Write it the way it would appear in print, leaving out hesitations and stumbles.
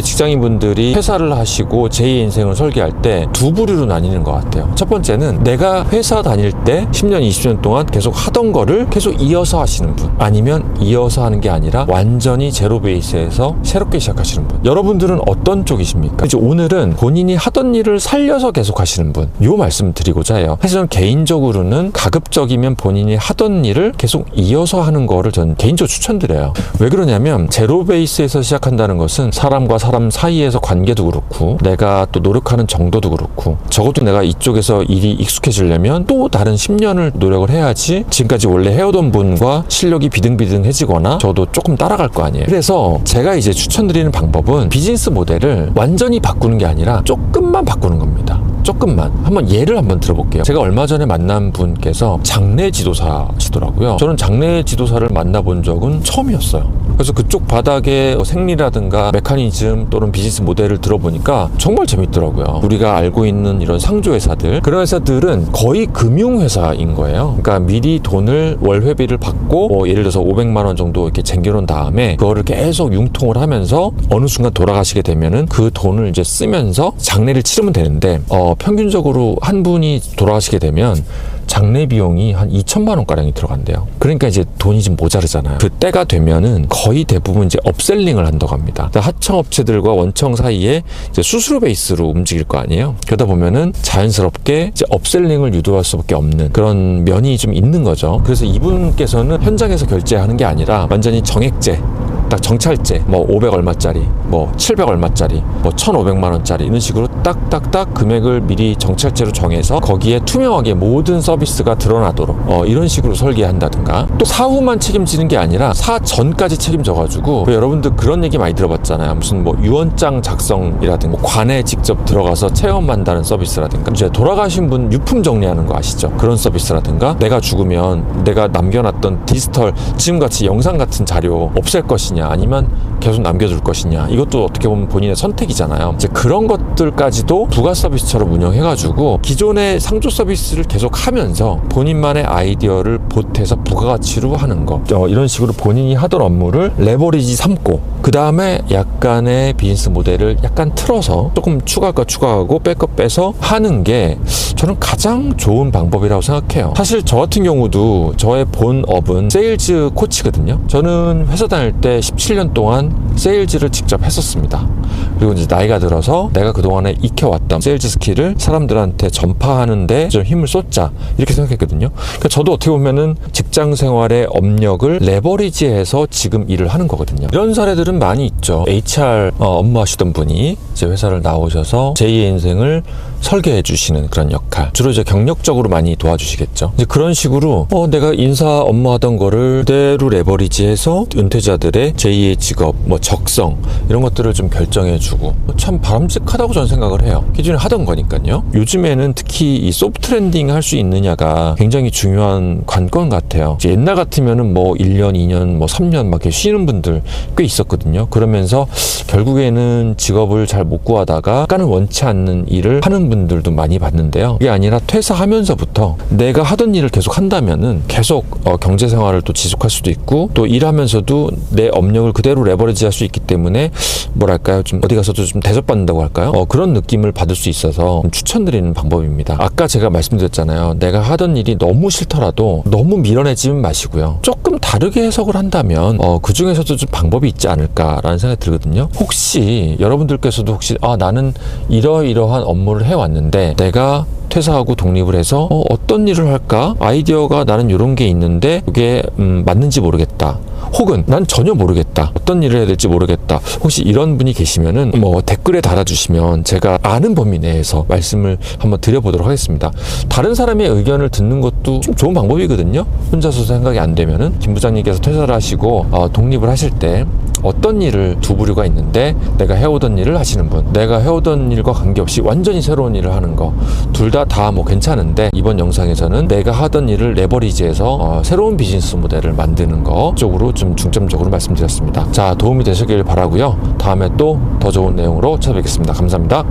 직장인분들이 회사를 하시고 제2의 인생을 설계할 때 두 부류로 나뉘는 것 같아요. 첫 번째는 내가 회사 다닐 때 10년, 20년 동안 계속 하던 거를 계속 이어서 하시는 분, 아니면 이어서 하는 게 아니라 완전히 제로 베이스에서 새롭게 시작하시는 분. 여러분들은 어떤 쪽이십니까? 이제 오늘은 본인이 하던 일을 살려서 계속 하시는 분, 요 말씀 드리고자 해요. 사실 저는 개인적으로는 가급적이면 본인이 하던 일을 계속 이어서 하는 거를 전 개인적으로 추천드려요. 왜 그러냐면 제로 베이스에서 시작한다는 것은 사람과 사람 사이에서 관계도 그렇고 내가 또 노력하는 정도도 그렇고 적어도 내가 이쪽에서 일이 익숙해지려면 또 다른 10년을 노력을 해야지 지금까지 원래 해오던 분과 실력이 비등비등해지거나 저도 조금 따라갈 거 아니에요. 그래서 제가 이제 추천드리는 방법은 비즈니스 모델을 완전히 바꾸는 게 아니라 조금만 바꾸는 겁니다. 조금만. 예를 한번 들어볼게요. 제가 얼마 전에 만난 분께서 장례 지도사시더라고요. 저는 장례 지도사를 만나본 적은 처음이었어요. 그래서 그쪽 바닥의 생리라든가 메커니즘 또는 비즈니스 모델을 들어보니까 정말 재밌더라고요. 우리가 알고 있는 이런 상조회사들, 그런 회사들은 거의 금융회사인 거예요. 그러니까 미리 돈을 월 회비를 받고 예를 들어서 500만 원 정도 이렇게 쟁겨놓은 다음에 그거를 계속 융통을 하면서 어느 순간 돌아가시게 되면은 그 돈을 이제 쓰면서 장례를 치르면 되는데 평균적으로 한 분이 돌아가시게 되면 장례 비용이 한 2천만 원가량이 들어간대요. 그러니까 이제 돈이 좀 모자르잖아요. 그때가 되면은 거의 대부분 이제 업셀링을 한다고 합니다. 하청업체들과 원청 사이에 이제 수수료 베이스로 움직일 거 아니에요. 그러다 보면은 자연스럽게 이제 업셀링을 유도할 수밖에 없는 그런 면이 좀 있는 거죠. 그래서 이분께서는 현장에서 결제하는 게 아니라 완전히 정액제, 딱 정찰제, 500 얼마짜리, 700 얼마짜리, 1500만 원짜리 이런 식으로 딱딱딱 금액을 미리 정찰제로 정해서 거기에 투명하게 모든 서비스가 드러나도록 이런 식으로 설계한다든가, 또 사후만 책임지는 게 아니라 사전까지 책임져가지고 여러분들 그런 얘기 많이 들어봤잖아요. 무슨 유언장 작성이라든가 관에 직접 들어가서 체험한다는 서비스라든가, 이제 돌아가신 분 유품 정리하는 거 아시죠? 그런 서비스라든가, 내가 죽으면 내가 남겨놨던 디지털 지금같이 영상 같은 자료 없앨 것이냐 아니면 계속 남겨둘 것이냐, 이것도 어떻게 보면 본인의 선택이잖아요. 이제 그런 것들까지도 부가 서비스처럼 운영해가지고 기존의 상조 서비스를 계속 하면서 본인만의 아이디어를 보태서 부가가치로 하는 거, 이런 식으로 본인이 하던 업무를 레버리지 삼고 그 다음에 약간의 비즈니스 모델을 약간 틀어서 조금 추가할 거 추가하고 뺄 거 빼서 하는 게 저는 가장 좋은 방법이라고 생각해요. 사실 저 같은 경우도 저의 본업은 세일즈 코치거든요. 저는 회사 다닐 때 17년 동안 세일즈를 직접 했었습니다. 그리고 이제 나이가 들어서 내가 그동안에 익혀왔던 세일즈 스킬을 사람들한테 전파하는데 좀 힘을 쏟자, 이렇게 생각했거든요. 그러니까 저도 어떻게 보면은 직장 생활의 업력을 레버리지해서 지금 일을 하는 거거든요. 이런 사례들은 많이 있죠. HR 업무하시던 분이 이제 회사를 나오셔서 제2의 인생을 설계해 주시는 그런 역할, 주로 이제 경력적으로 많이 도와주시겠죠. 이제 그런 식으로 내가 인사 업무하던 거를 그대로 레버리지해서 은퇴자들의 제2의 직업, 적성 이런 것들을 좀 결정해 주고, 참 바람직하다고 저는 생각을 해요. 기존에 하던 거니까요. 요즘에는 특히 이 소프트 랜딩 할 수 있느냐가 굉장히 중요한 관건 같아요. 이제 옛날 같으면은 1년, 2년, 3년 막 이렇게 쉬는 분들 꽤 있었거든요. 그러면서 결국에는 직업을 잘 못 구하다가 약간은 원치 않는 일을 하는 분들도 많이 봤는데요. 이게 아니라 퇴사하면서부터 내가 하던 일을 계속 한다면은 계속 경제 생활을 또 지속할 수도 있고, 또 일하면서도 내 업력을 그대로 레버리지 할 수 있기 때문에 뭐랄까요, 좀 어디 가서도 좀 대접받는다고 할까요? 그런 느낌을 받을 수 있어서 추천드리는 방법입니다. 아까 제가 말씀드렸잖아요. 내가 하던 일이 너무 싫더라도 너무 밀어내지는 마시고요. 조금 다르게 해석을 한다면 그 중에서도 좀 방법이 있지 않을까라는 생각이 들거든요. 혹시 여러분들께서도 나는 이러이러한 업무를 해왔는데 내가 퇴사하고 독립을 해서 어떤 일을 할까? 아이디어가 나는 이런 게 있는데 그게 맞는지 모르겠다. 혹은 난 전혀 모르겠다. 어떤 일을 해야 될지 모르겠다. 혹시 이런 분이 계시면은 댓글에 달아주시면 제가 아는 범위 내에서 말씀을 한번 드려보도록 하겠습니다. 다른 사람의 의견을 듣는 것도 좀 좋은 방법이거든요. 혼자서 생각이 안 되면은 김 부장님께서 퇴사를 하시고 독립을 하실 때 어떤 일을 두 부류가 있는데, 내가 해오던 일을 하시는 분, 내가 해오던 일과 관계없이 완전히 새로운 일을 하는 거, 둘 다 괜찮은데 이번 영상에서는 내가 하던 일을 레버리지해서 새로운 비즈니스 모델을 만드는 거 쪽으로 좀 중점적으로 말씀드렸습니다. 자, 도움이 되시길 바라고요. 다음에 또 더 좋은 내용으로 찾아뵙겠습니다. 감사합니다.